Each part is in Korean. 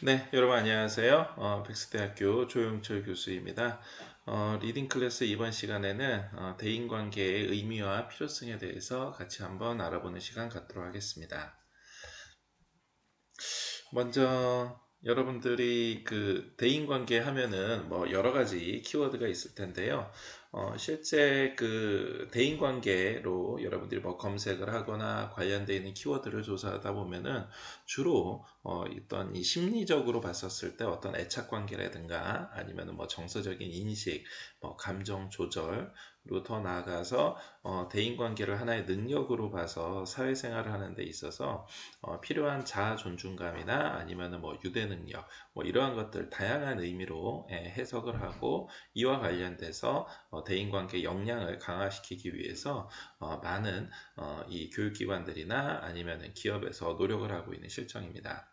네, 여러분 안녕하세요. 백스대학교 조용철 교수입니다. 리딩 클래스 이번 시간에는 대인관계의 의미와 필요성에 대해서 같이 한번 알아보는 시간 갖도록 하겠습니다. 먼저 여러분들이 그 대인관계 하면은 뭐 여러 가지 키워드가 있을 텐데요. 실제 그 대인관계로 여러분들이 뭐 검색을 하거나 관련되어 있는 키워드를 조사하다 보면은 주로 어떤 이 심리적으로 봤었을 때 어떤 애착관계라든가 아니면은 뭐 정서적인 인식, 뭐 감정 조절, 그리고 더 나아가서 대인관계를 하나의 능력으로 봐서 사회생활을 하는 데 있어서 필요한 자아 존중감이나 아니면은 뭐 유대 능력, 뭐 이러한 것들 다양한 의미로 해석을 하고 이와 관련돼서 대인관계 역량을 강화시키기 위해서 많은 이 교육기관들이나 아니면은 기업에서 노력을 하고 있는 실정입니다.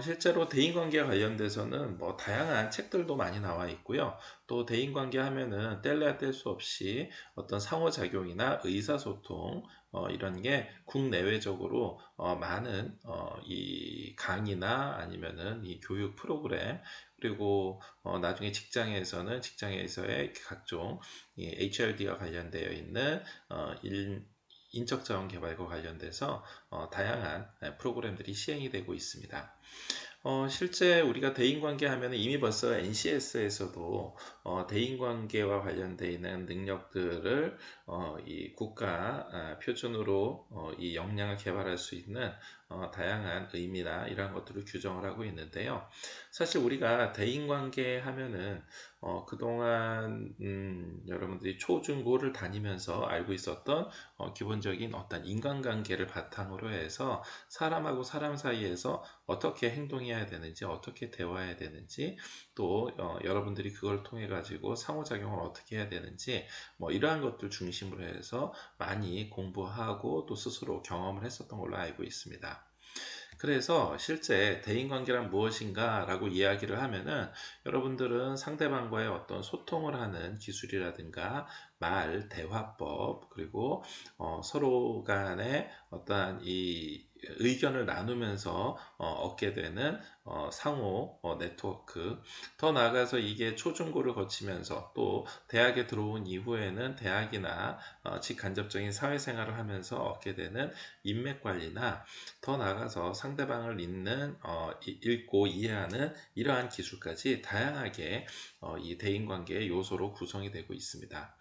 실제로 대인관계 관련돼서는 뭐 다양한 책들도 많이 나와 있고요. 또 대인관계 하면은 뗄래야 뗄 수 없이 어떤 상호작용이나 의사소통 이런 게 국내외적으로 많은 이 강의나 아니면은 이 교육 프로그램 그리고 나중에 직장에서의 각종 이 HRD와 관련되어 있는 인적 자원 개발과 관련돼서 다양한 프로그램들이 시행이 되고 있습니다. 실제 우리가 대인관계 하면 이미 벌써 NCS에서도 대인관계와 관련되어 있는 능력들을 이 국가 표준으로 이 역량을 개발할 수 있는 다양한 의미나 이러한 것들을 규정을 하고 있는데요. 사실 우리가 대인관계 하면은 그동안 여러분들이 초중고를 다니면서 알고 있었던 기본적인 어떤 인간관계를 바탕으로 해서 사람하고 사람 사이에서 어떻게 행동해야 되는지, 어떻게 대화해야 되는지, 또 여러분들이 그걸 통해 가지고 상호작용을 어떻게 해야 되는지, 뭐 이러한 것들 중심으로 해서 많이 공부하고 또 스스로 경험을 했었던 걸로 알고 있습니다. 그래서 실제 대인관계란 무엇인가 라고 이야기를 하면은 여러분들은 상대방과의 어떤 소통을 하는 기술이라든가 말, 대화법, 그리고 서로 간의 어떠한 이 의견을 나누면서 얻게 되는 상호 네트워크, 더 나아가서 이게 초중고를 거치면서 또 대학에 들어온 이후에는 대학이나 직간접적인 사회생활을 하면서 얻게 되는 인맥 관리나 더 나아가서 상대방을 읽고 이해하는 이러한 기술까지 다양하게 이 대인관계의 요소로 구성이 되고 있습니다.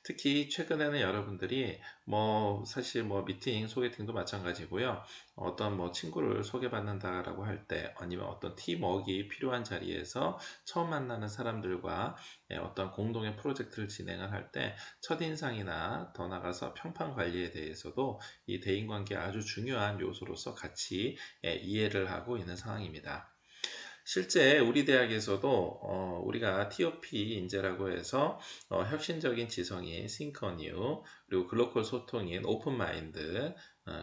특히 최근에는 여러분들이 뭐 사실 뭐 미팅, 소개팅도 마찬가지고요. 어떤 뭐 친구를 소개받는다라고 할 때 아니면 어떤 팀워크가 필요한 자리에서 처음 만나는 사람들과 어떤 공동의 프로젝트를 진행을 할 때 첫인상이나 더 나아가서 평판 관리에 대해서도 이 대인관계 아주 중요한 요소로서 같이 이해를 하고 있는 상황입니다. 실제 우리 대학에서도 우리가 TOP 인재라고 해서 혁신적인 지성인 싱커뉴 그리고 글로컬 소통인 오픈마인드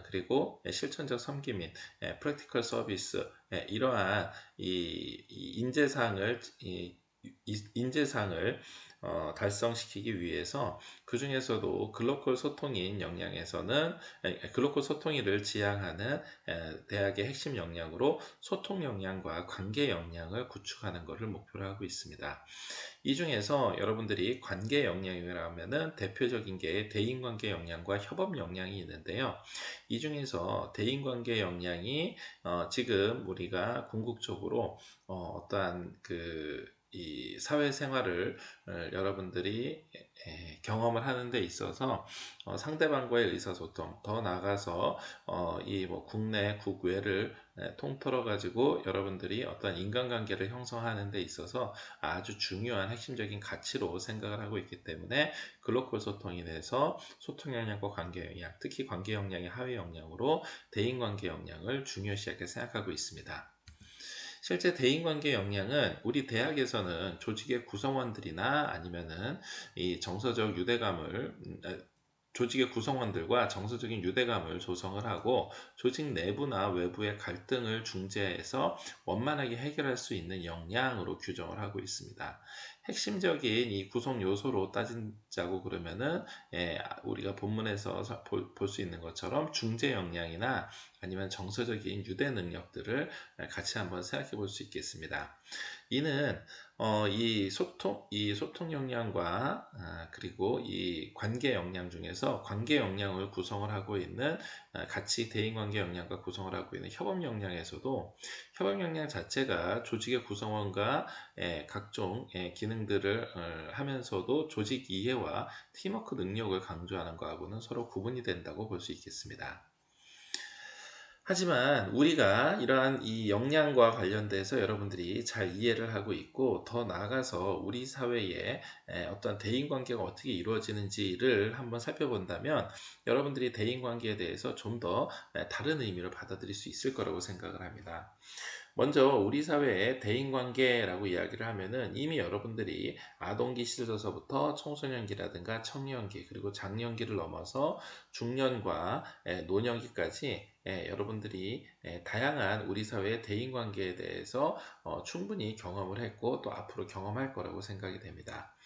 그리고 실천적 섬김인 프랙티컬 서비스 이러한 이 인재상을 달성시키기 위해서 그 중에서도 글로컬 소통인 역량에서는 글로컬 소통인을 지향하는 대학의 핵심 역량으로 소통 역량과 관계 역량을 구축하는 것을 목표로 하고 있습니다. 이 중에서 여러분들이 관계 역량이라면은 대표적인 게 대인관계 역량과 협업 역량이 있는데요. 이 중에서 대인관계 역량이 지금 우리가 궁극적으로 어떠한 이 사회생활을 여러분들이 경험을 하는 데 있어서 상대방과의 의사소통, 더 나아가서 이 뭐 국내, 국외를 통틀어 가지고 여러분들이 어떤 인간관계를 형성하는 데 있어서 아주 중요한 핵심적인 가치로 생각을 하고 있기 때문에 글로컬 소통에 대해서 소통 역량과 관계 역량, 특히 관계 역량의 하위 역량으로 대인관계 역량을 중요시하게 생각하고 있습니다. 실제 대인관계 역량은 우리 대학에서는 조직의 구성원들이나 아니면은 이 정서적 유대감을 조직의 구성원들과 정서적인 유대감을 조성을 하고 조직 내부나 외부의 갈등을 중재해서 원만하게 해결할 수 있는 역량으로 규정을 하고 있습니다. 핵심적인 이 구성 요소로 따진자고 그러면은 우리가 본문에서 볼 수 있는 것처럼 중재 역량이나 아니면 정서적인 유대 능력들을 같이 한번 생각해 볼 수 있겠습니다. 이는 이 소통 역량과 그리고 이 관계 역량 중에서 관계 역량을 구성을 하고 있는 같이 대인 관계 역량과 구성을 하고 있는 협업 역량에서도 협업 역량 자체가 조직의 구성원과 각종 기능들을 하면서도 조직 이해와 팀워크 능력을 강조하는 것하고는 서로 구분이 된다고 볼 수 있겠습니다. 하지만 우리가 이러한 이 역량과 관련돼서 여러분들이 잘 이해를 하고 있고 더 나아가서 우리 사회에 어떤 대인관계가 어떻게 이루어지는지를 한번 살펴본다면 여러분들이 대인관계에 대해서 좀 더 다른 의미로 받아들일 수 있을 거라고 생각을 합니다. 먼저 우리 사회의 대인관계라고 이야기를 하면은 이미 여러분들이 아동기 시절서부터 청소년기라든가 청년기 그리고 장년기를 넘어서 중년과 노년기까지 여러분들이 다양한 우리 사회의 대인관계에 대해서 충분히 경험을 했고 또 앞으로 경험할 거라고 생각이 됩니다.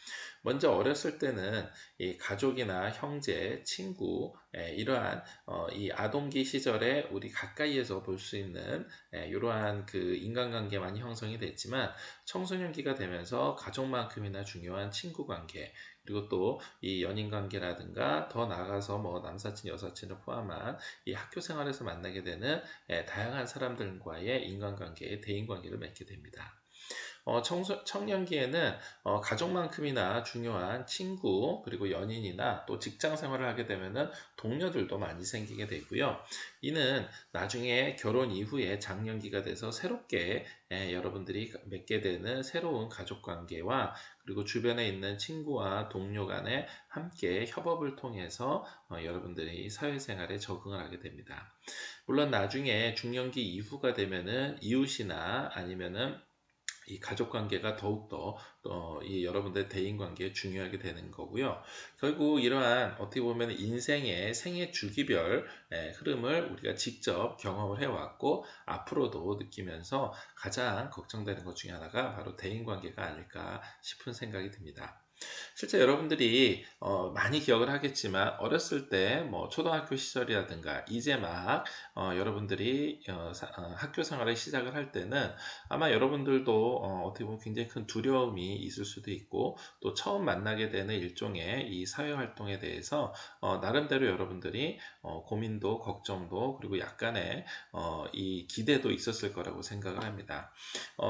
먼저 어렸을 때는 이 가족이나 형제, 친구 이러한 이 아동기 시절에 우리 가까이에서 볼 수 있는 이러한 그 인간관계만이 형성이 됐지만 청소년기가 되면서 가족만큼이나 중요한 친구 관계 그리고 또 이 연인 관계라든가 더 나아가서 뭐 남사친, 여사친을 포함한 이 학교 생활에서 만나게 되는 다양한 사람들과의 인간관계의 대인관계를 맺게 됩니다. 청년기에는 가족만큼이나 중요한 친구 그리고 연인이나 또 직장 생활을 하게 되면은 동료들도 많이 생기게 되고요. 이는 나중에 결혼 이후에 장년기가 돼서 새롭게 여러분들이 맺게 되는 새로운 가족 관계와 그리고 주변에 있는 친구와 동료 간에 함께 협업을 통해서 여러분들이 사회생활에 적응을 하게 됩니다. 물론 나중에 중년기 이후가 되면은 이웃이나 아니면은 이 가족 관계가 더욱더 이 여러분들의 대인 관계에 중요하게 되는 거고요. 결국 이러한 어떻게 보면 인생의 생애 주기별 흐름을 우리가 직접 경험을 해왔고 앞으로도 느끼면서 가장 걱정되는 것 중에 하나가 바로 대인 관계가 아닐까 싶은 생각이 듭니다. 실제 여러분들이 많이 기억을 하겠지만 어렸을 때 뭐 초등학교 시절이라든가 이제 막 여러분들이 학교 생활을 시작을 할 때는 아마 여러분들도 어떻게 보면 굉장히 큰 두려움이 있을 수도 있고 또 처음 만나게 되는 일종의 이 사회 활동에 대해서 나름대로 여러분들이 고민도 걱정도 그리고 약간의 이 기대도 있었을 거라고 생각을 합니다.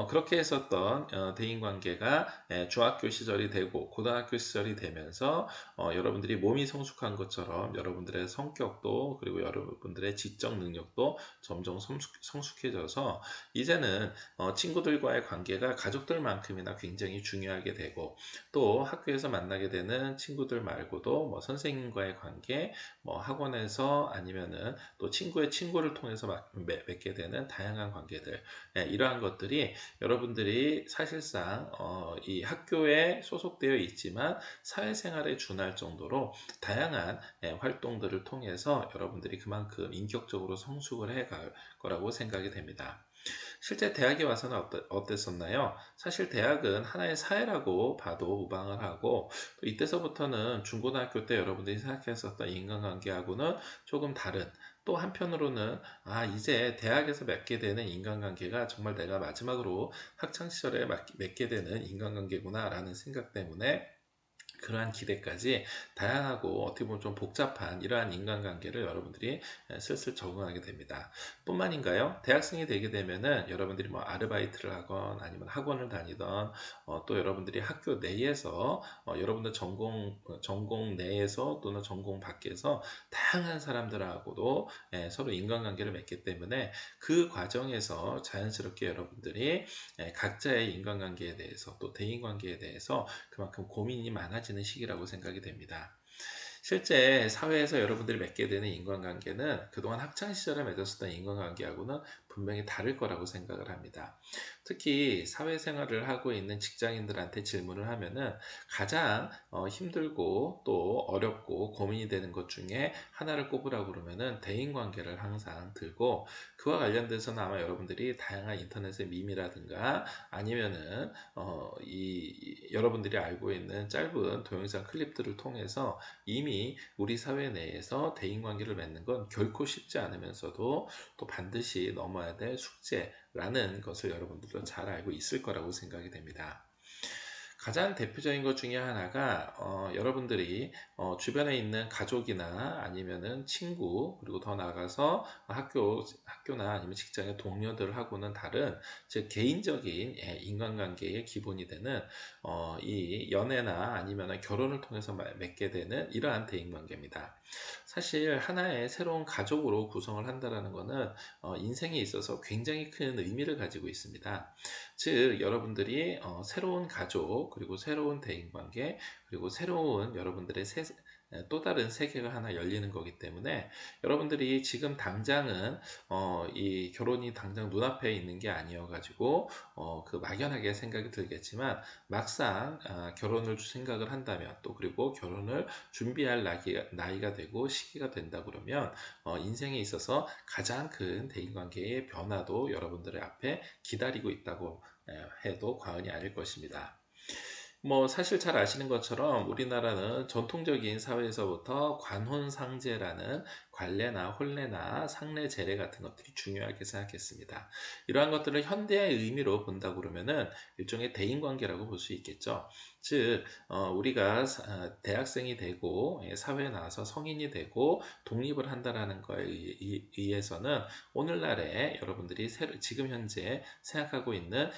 그렇게 했었던 대인관계가 중학교 시절이 되고 고등학교 시절이 되면서 여러분들이 몸이 성숙한 것처럼 여러분들의 성격도 그리고 여러분들의 지적 능력도 점점 성숙해져서 이제는 친구들과의 관계가 가족들만큼이나 굉장히 중요하게 되고 또 학교에서 만나게 되는 친구들 말고도 뭐 선생님과의 관계, 뭐 학원에서 아니면은 또 친구의 친구를 통해서 맺게 되는 다양한 관계들 이러한 것들이 여러분들이 사실상 이 학교에 소속되어 있지만 사회생활에 준할 정도로 다양한 활동들을 통해서 여러분들이 그만큼 인격적으로 성숙을 해갈 거라고 생각이 됩니다. 실제 대학에 와서는 어땠었나요? 사실 대학은 하나의 사회라고 봐도 무방을 하고 또 이때서부터는 중고등학교 때 여러분들이 생각했었던 인간관계하고는 조금 다른 또 한편으로는 이제 대학에서 맺게 되는 인간관계가 정말 내가 마지막으로 학창시절에 맺게 되는 인간관계구나 라는 생각 때문에 그러한 기대까지 다양하고 어떻게 보면 좀 복잡한 이러한 인간관계를 여러분들이 슬슬 적응하게 됩니다. 뿐만인가요? 대학생이 되게 되면은 여러분들이 뭐 아르바이트를 하건 아니면 학원을 다니던 또 여러분들이 학교 내에서 여러분들 전공 내에서 또는 전공 밖에서 다양한 사람들하고도 서로 인간관계를 맺기 때문에 그 과정에서 자연스럽게 여러분들이 각자의 인간관계에 대해서 또 대인관계에 대해서 그만큼 고민이 많아지는 시기라고 생각이 됩니다. 실제 사회에서 여러분들이 맺게 되는 인간관계는 그동안 학창 시절에 맺었었던 인간관계하고는 분명히 다를 거라고 생각을 합니다. 특히 사회생활을 하고 있는 직장인들한테 질문을 하면은 가장 힘들고 또 어렵고 고민이 되는 것 중에 하나를 꼽으라고 그러면은 대인관계를 항상 들고, 그와 관련돼서는 아마 여러분들이 다양한 인터넷의 밈이라든가 아니면은 여러분들이 알고 있는 짧은 동영상 클립들을 통해서 이미 우리 사회 내에서 대인관계를 맺는 건 결코 쉽지 않으면서도 또 반드시 넘어야 될 숙제라는 것을 여러분들도 잘 알고 있을 거라고 생각이 됩니다. 가장 대표적인 것 중에 하나가 여러분들이 주변에 있는 가족이나 아니면은 친구, 그리고 더 나아가서 학교나 아니면 직장의 동료들하고는 다른, 즉 개인적인 인간관계의 기본이 되는 이 연애나 아니면 결혼을 통해서 맺게 되는 이러한 대인관계입니다. 사실 하나의 새로운 가족으로 구성을 한다라는 것은 인생에 있어서 굉장히 큰 의미를 가지고 있습니다. 즉 여러분들이 새로운 가족, 그리고 새로운 대인관계, 그리고 새로운 여러분들의 또 다른 세계가 하나 열리는 거기 때문에, 여러분들이 지금 당장은 이 결혼이 당장 눈앞에 있는 게 아니어 가지고 그 막연하게 생각이 들겠지만, 막상 결혼을 생각을 한다면, 또 그리고 결혼을 준비할 나이가 되고 시기가 된다 그러면 인생에 있어서 가장 큰 대인관계의 변화도 여러분들의 앞에 기다리고 있다고 해도 과언이 아닐 것입니다. 뭐 사실 잘 아시는 것처럼 우리나라는 전통적인 사회에서부터 관혼상제라는 관례나 혼례나 상례 제례 같은 것들이 중요하게 생각했습니다. 이러한 것들을 현대의 의미로 본다 그러면은 일종의 대인관계라고 볼 수 있겠죠. 즉 우리가 대학생이 되고 사회에 나와서 성인이 되고 독립을 한다라는 거에 의해서는 오늘날에 여러분들이 지금 현재 생각하고 있는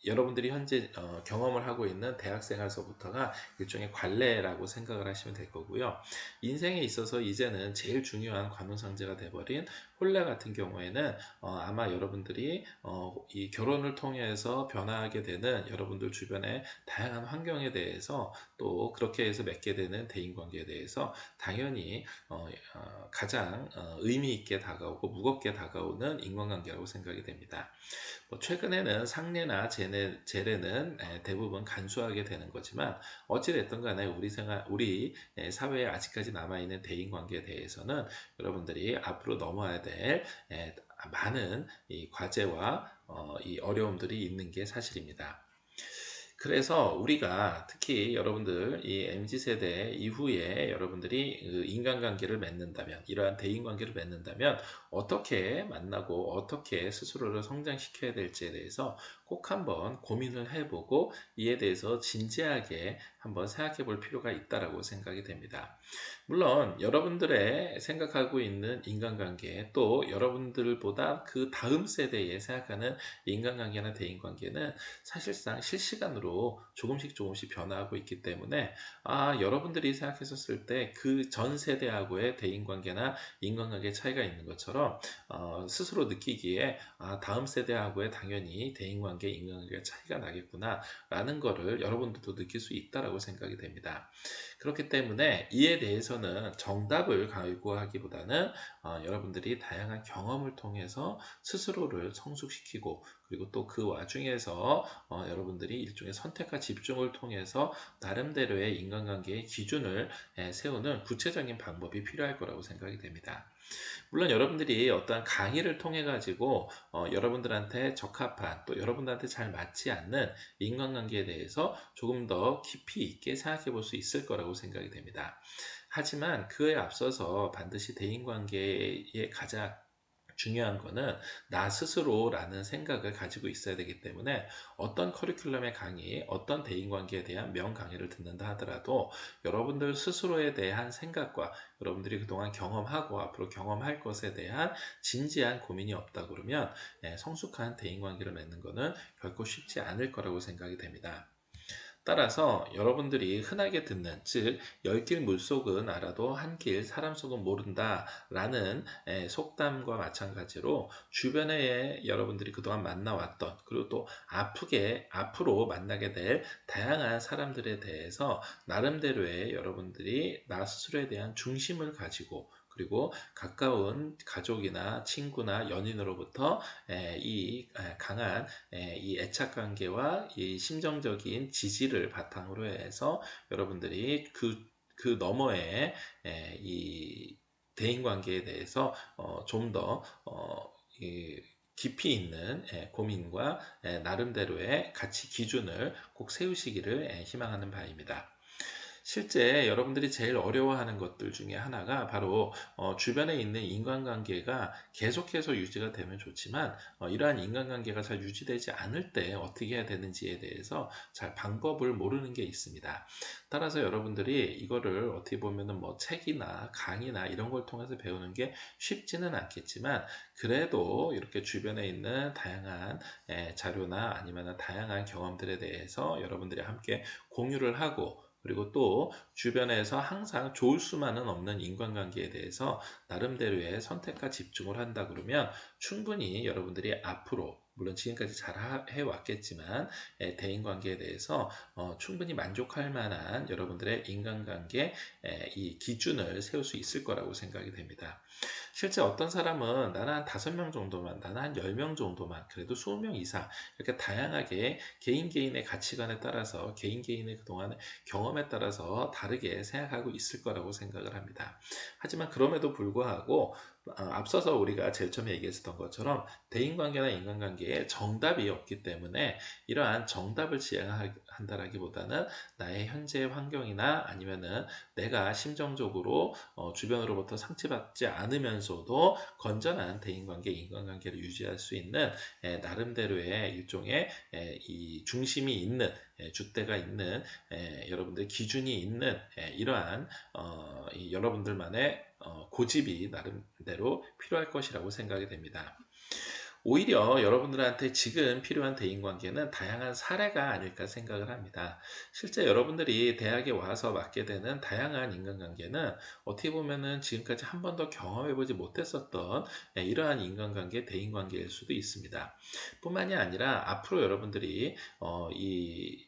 여러분들이 현재 경험을 하고 있는 대학생활서부터가 일종의 관례라고 생각을 하시면 될 거고요. 인생에 있어서 이제는 제일 중요한 관혼상제가 돼버린 혼례 같은 경우에는 아마 여러분들이 이 결혼을 통해서 변화하게 되는 여러분들 주변의 다양한 환경에 대해서, 또 그렇게 해서 맺게 되는 대인관계에 대해서 당연히 가장 의미 있게 다가오고 무겁게 다가오는 인간관계라고 생각이 됩니다. 최근에는 상례나 제례는 대부분 간수하게 되는 거지만, 어찌됐든 간에 우리 사회에 아직까지 남아있는 대인관계에 대해서는 여러분들이 앞으로 넘어야 될 많은 이 과제와 이 어려움들이 있는 게 사실입니다. 그래서 우리가 특히 여러분들 이 MZ세대 이후에 여러분들이 그 인간관계를 맺는다면, 이러한 대인관계를 맺는다면 어떻게 만나고 어떻게 스스로를 성장시켜야 될지에 대해서 꼭 한번 고민을 해보고 이에 대해서 진지하게 한번 생각해 볼 필요가 있다라고 생각이 됩니다. 물론 여러분들의 생각하고 있는 인간관계, 또 여러분들보다 그 다음 세대에 생각하는 인간관계나 대인관계는 사실상 실시간으로 조금씩 변화하고 있기 때문에, 여러분들이 생각했었을 때 그 전 세대하고의 대인관계나 인간관계 차이가 있는 것처럼 스스로 느끼기에 다음 세대하고의 당연히 대인관계, 인간관계 차이가 나겠구나 라는 거를 여러분들도 느낄 수 있다라고 생각이 됩니다. 그렇기 때문에 이에 대해서는 정답을 갈구하기보다는 여러분들이 다양한 경험을 통해서 스스로를 성숙시키고, 그리고 또 그 와중에서 여러분들이 일종의 선택과 집중을 통해서 나름대로의 인간관계의 기준을 세우는 구체적인 방법이 필요할 거라고 생각이 됩니다. 물론 여러분들이 어떠한 강의를 통해 가지고 여러분들한테 적합한, 또 여러분들한테 잘 맞지 않는 인간관계에 대해서 조금 더 깊이 있게 생각해 볼 수 있을 거라고 생각이 됩니다. 하지만 그에 앞서서 반드시 대인관계의 가장 중요한 거는 나 스스로라는 생각을 가지고 있어야 되기 때문에, 어떤 커리큘럼의 강의, 어떤 대인관계에 대한 명강의를 듣는다 하더라도 여러분들 스스로에 대한 생각과 여러분들이 그동안 경험하고 앞으로 경험할 것에 대한 진지한 고민이 없다 그러면 성숙한 대인관계를 맺는 것은 결코 쉽지 않을 거라고 생각이 됩니다. 따라서 여러분들이 흔하게 듣는, 즉 열 길 물속은 알아도 한 길 사람 속은 모른다라는 속담과 마찬가지로 주변에 여러분들이 그동안 만나왔던, 그리고 또 앞으로 만나게 될 다양한 사람들에 대해서 나름대로의 여러분들이 나 스스로에 대한 중심을 가지고, 그리고 가까운 가족이나 친구나 연인으로부터 이 강한 이 애착 관계와 이 심정적인 지지를 바탕으로 해서 여러분들이 그 너머에 이 대인 관계에 대해서 좀 더 깊이 있는 고민과 나름대로의 가치 기준을 꼭 세우시기를 희망하는 바입니다. 실제 여러분들이 제일 어려워하는 것들 중에 하나가 바로 주변에 있는 인간관계가 계속해서 유지가 되면 좋지만 이러한 인간관계가 잘 유지되지 않을 때 어떻게 해야 되는지에 대해서 잘 방법을 모르는 게 있습니다. 따라서 여러분들이 이거를 어떻게 보면은 뭐 책이나 강의나 이런 걸 통해서 배우는 게 쉽지는 않겠지만, 그래도 이렇게 주변에 있는 다양한 자료나 아니면 다양한 경험들에 대해서 여러분들이 함께 공유를 하고, 그리고 또 주변에서 항상 좋을 수만은 없는 인간관계에 대해서 나름대로의 선택과 집중을 한다 그러면 충분히 여러분들이 앞으로, 물론 지금까지 잘 해왔겠지만 대인관계에 대해서 충분히 만족할 만한 여러분들의 인간관계 이 기준을 세울 수 있을 거라고 생각이 됩니다. 실제 어떤 사람은 나는 한 5명 정도만, 나는 한 10명 정도만, 그래도 20명 이상, 이렇게 다양하게 개인의 가치관에 따라서, 개인의 그동안의 경험에 따라서 다르게 생각하고 있을 거라고 생각을 합니다. 하지만 그럼에도 불구하고 앞서서 우리가 제일 처음에 얘기했었던 것처럼 대인관계나 인간관계에 정답이 없기 때문에 이러한 정답을 지향한다라기보다는 나의 현재 환경이나 아니면은 내가 심정적으로 주변으로부터 상처받지 않으면서도 건전한 대인관계, 인간관계를 유지할 수 있는 나름대로의 일종의 이 중심이 있는, 줏대가 있는, 여러분들 기준이 있는 이러한 여러분들만의 고집이 나름대로 필요할 것이라고 생각이 됩니다. 오히려 여러분들한테 지금 필요한 대인관계는 다양한 사례가 아닐까 생각을 합니다. 실제 여러분들이 대학에 와서 맡게 되는 다양한 인간관계는 어떻게 보면은 지금까지 한 번도 경험해보지 못했었던 이러한 인간관계, 대인관계일 수도 있습니다. 뿐만이 아니라 앞으로 여러분들이 이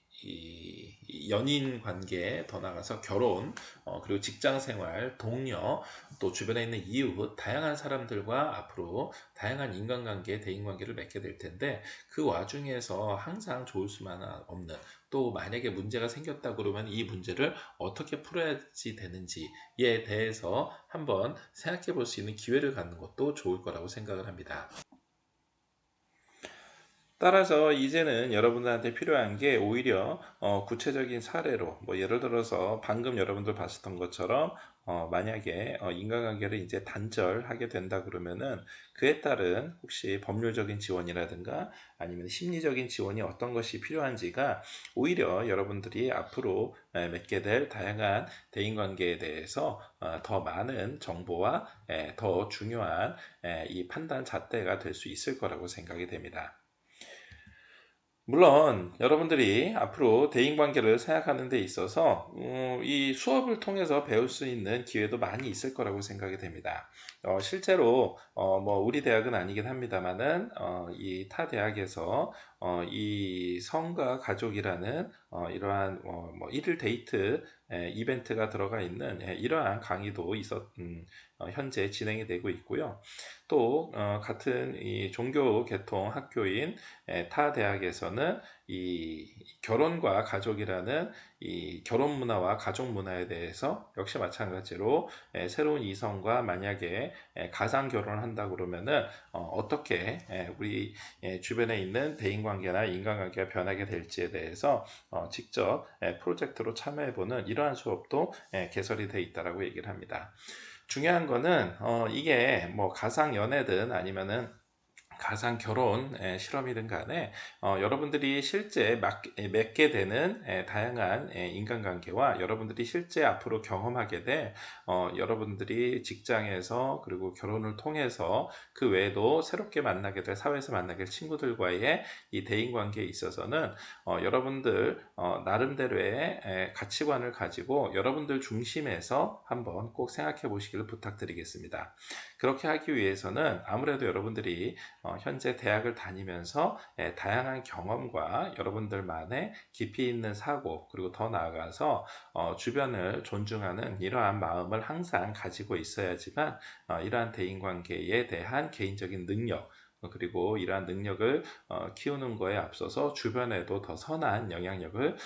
연인 관계, 더 나아가서 결혼, 그리고 직장 생활, 동료, 또 주변에 있는 이웃, 다양한 사람들과 앞으로 다양한 인간관계, 대인관계를 맺게 될 텐데, 그 와중에서 항상 좋을 수만은 없는, 또 만약에 문제가 생겼다 그러면 이 문제를 어떻게 풀어야지 되는지에 대해서 한번 생각해 볼 수 있는 기회를 갖는 것도 좋을 거라고 생각을 합니다. 따라서 이제는 여러분들한테 필요한 게 오히려 구체적인 사례로, 뭐 예를 들어서 방금 여러분들 봤었던 것처럼 만약에 인간관계를 이제 단절하게 된다 그러면은 그에 따른 혹시 법률적인 지원이라든가 아니면 심리적인 지원이 어떤 것이 필요한지가 오히려 여러분들이 앞으로 맺게 될 다양한 대인관계에 대해서 더 많은 정보와 더 중요한 이 판단 잣대가 될 수 있을 거라고 생각이 됩니다. 물론 여러분들이 앞으로 대인관계를 생각하는 데 있어서 이 수업을 통해서 배울 수 있는 기회도 많이 있을 거라고 생각이 됩니다. 실제로 뭐 우리 대학은 아니긴 합니다만은 이 타 대학에서 이 성과 가족이라는 이러한 뭐 일일 데이트 이벤트가 들어가 있는 이러한 강의도 현재 진행이 되고 있고요. 또 같은 이 종교 계통 학교인 타 대학에서는 이 결혼과 가족이라는 이 결혼 문화와 가족 문화에 대해서 역시 마찬가지로 새로운 이성과 만약에 가상 결혼을 한다 그러면은 어떻게 우리 주변에 있는 대인관계나 인간관계가 변하게 될지에 대해서 직접 프로젝트로 참여해보는 이러한 수업도 개설이 되어 있다라고 얘기를 합니다. 중요한 거는 이게 뭐 가상 연애든 아니면은 가상 결혼 실험이든 간에 여러분들이 실제 맺게 되는 다양한 인간관계와 여러분들이 실제 앞으로 경험하게 될 여러분들이 직장에서 그리고 결혼을 통해서 그 외에도 새롭게 만나게 될 사회에서 만나게 될 친구들과의 이 대인관계에 있어서는 여러분들 나름대로의 가치관을 가지고 여러분들 중심에서 한번 꼭 생각해 보시기를 부탁드리겠습니다. 그렇게 하기 위해서는 아무래도 여러분들이 현재 대학을 다니면서 다양한 경험과 여러분들만의 깊이 있는 사고 그리고 더 나아가서 주변을 존중하는 이러한 마음을 항상 가지고 있어야지만 이러한 대인관계에 대한 개인적인 능력 그리고 이러한 능력을 키우는 거에 앞서서 주변에도 더 선한 영향력을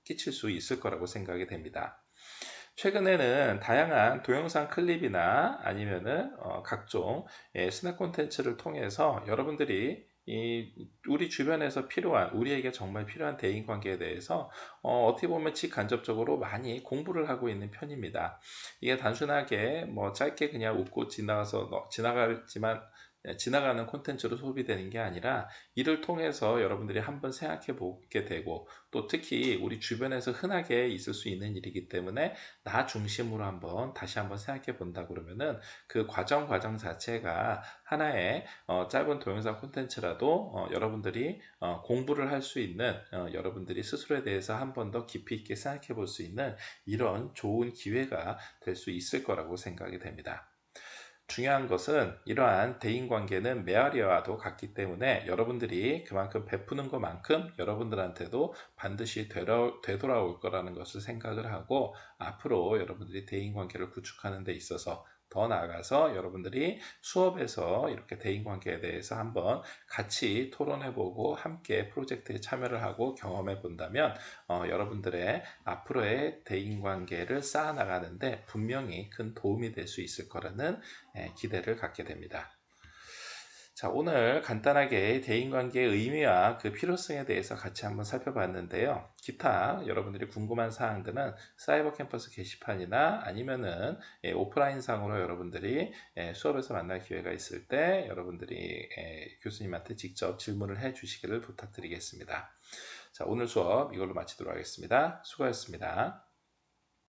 끼칠 수 있을 거라고 생각이 됩니다. 최근에는 다양한 동영상 클립이나 아니면은 각종 스낵 콘텐츠를 통해서 여러분들이 우리 주변에서 필요한 우리에게 정말 필요한 대인 관계에 대해서 어떻게 보면 직간접적으로 많이 공부를 하고 있는 편입니다. 이게 단순하게 뭐 짧게 그냥 웃고 지나가지만 지나가는 콘텐츠로 소비되는 게 아니라 이를 통해서 여러분들이 한번 생각해 보게 되고 또 특히 우리 주변에서 흔하게 있을 수 있는 일이기 때문에 나 중심으로 다시 한번 생각해 본다 그러면은 그 과정 자체가 하나의 짧은 동영상 콘텐츠라도 여러분들이 공부를 할 수 있는 여러분들이 스스로에 대해서 한 번 더 깊이 있게 생각해 볼 수 있는 이런 좋은 기회가 될 수 있을 거라고 생각이 됩니다. 중요한 것은 이러한 대인관계는 메아리와도 같기 때문에 여러분들이 그만큼 베푸는 것만큼 여러분들한테도 반드시 되돌아올 거라는 것을 생각을 하고 앞으로 여러분들이 대인관계를 구축하는 데 있어서 더 나아가서 여러분들이 수업에서 이렇게 대인관계에 대해서 한번 같이 토론해보고 함께 프로젝트에 참여를 하고 경험해 본다면 여러분들의 앞으로의 대인관계를 쌓아나가는데 분명히 큰 도움이 될 수 있을 거라는 기대를 갖게 됩니다. 자, 오늘 간단하게 대인관계의 의미와 그 필요성에 대해서 같이 한번 살펴봤는데요. 기타 여러분들이 궁금한 사항들은 사이버 캠퍼스 게시판이나 아니면은 오프라인상으로 여러분들이 수업에서 만날 기회가 있을 때 여러분들이 교수님한테 직접 질문을 해 주시기를 부탁드리겠습니다. 자, 오늘 수업 이걸로 마치도록 하겠습니다. 수고하셨습니다.